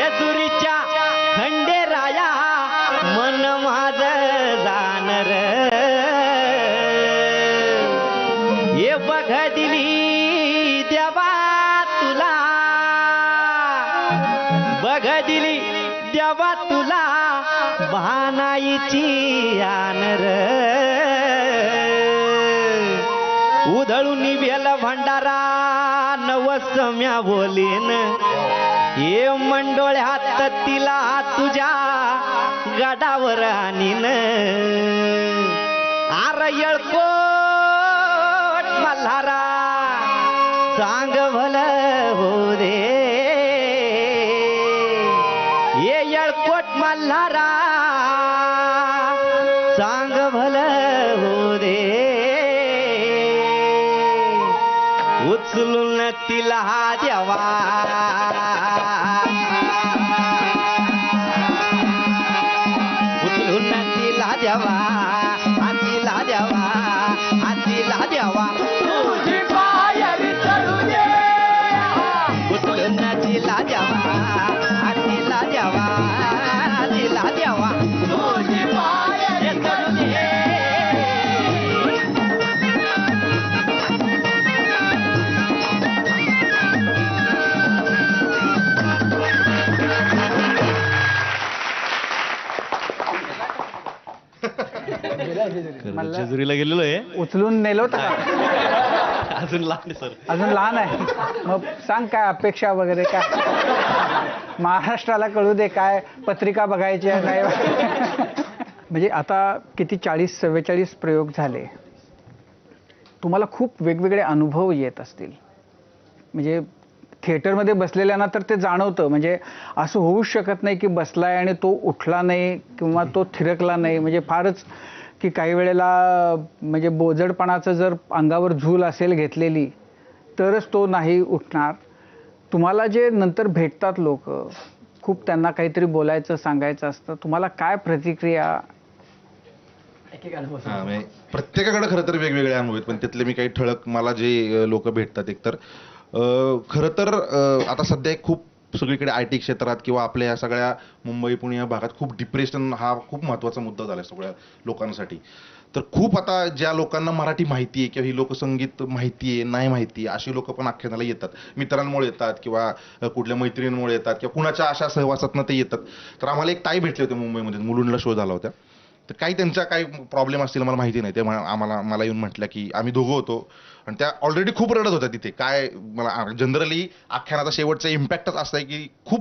जेजुरीच्या खंडेराया मन माझ जाणर ये बघ दिली देवा तुला बघ दिली देवा तुला भानाईची आनर उधळून वेल भंडारा नवसम्या बोलीन ये मंडोळ्यात तिला तुझ्या गडावर आणीन आर येळकोट मल्हारा सांग भल हो दे ये येळकोट मल्हारा सांग भल हो दे उचलून तिला देवा उचलून तिला देवा तिला देवा तिला देवा तुझी पायरी चढू दे उचलून तिला देवा तिला देवा तिला देवा तुझी पायरी चढू दे जेजुरीला गेलेलो आहे उचलून नेलो होतं का? अजून लहान सर अजून लहान आहे. मग सांग काय अपेक्षा वगैरे काय महाराष्ट्राला कळू दे काय पत्रिका बघायची आहे काय म्हणजे आता किती 40-44 प्रयोग झाले. तुम्हाला खूप वेगवेगळे अनुभव येत असतील. म्हणजे थिएटरमध्ये बसलेल्यांना तर ते जाणवतं. म्हणजे असं होऊच शकत नाही की बसलाय आणि तो उठला नाही किंवा तो थिरकला नाही. म्हणजे फारच की काही वेळेला म्हणजे बोजडपणाचं जर अंगावर झूल असेल घेतलेली तरच तो नाही उठणार. तुम्हाला जे नंतर भेटतात लोक खूप त्यांना काहीतरी बोलायचं सांगायचं असतं. तुम्हाला काय प्रतिक्रिया प्रत्येकाकडे खरं तर वेगवेगळे अनुभव आहेत पण त्यातले मी काही ठळक मला जे लोक भेटतात एकतर खरं तर आता सध्या एक खूप सगळीकडे IT क्षेत्रात किंवा आपल्या या सगळ्या मुंबई पुणे या भागात खूप डिप्रेशन हा खूप महत्त्वाचा मुद्दा झाला आहे सगळ्या लोकांसाठी. तर खूप आता ज्या लोकांना मराठी माहिती आहे किंवा ही लोकसंगीत माहिती आहे नाही माहिती अशी लोक पण आख्यानाला येतात. मित्रांमुळे येतात किंवा कुठल्या मैत्रिणींमुळे येतात किंवा कुणाच्या अशा सहवासातनं ते येतात. तर आम्हाला एक ताई भेटले होते मुंबईमध्ये मुलुंडला शो झाला होता. तर काही त्यांच्या काही प्रॉब्लेम असतील मला माहिती नाही. ते मला येऊन म्हटलं की आम्ही दोघं होतो आणि त्या ऑलरेडी खूप रडत होत्या तिथे. काय मला जनरली आख्यानाचा शेवटचा इम्पॅक्टच असा आहे की खूप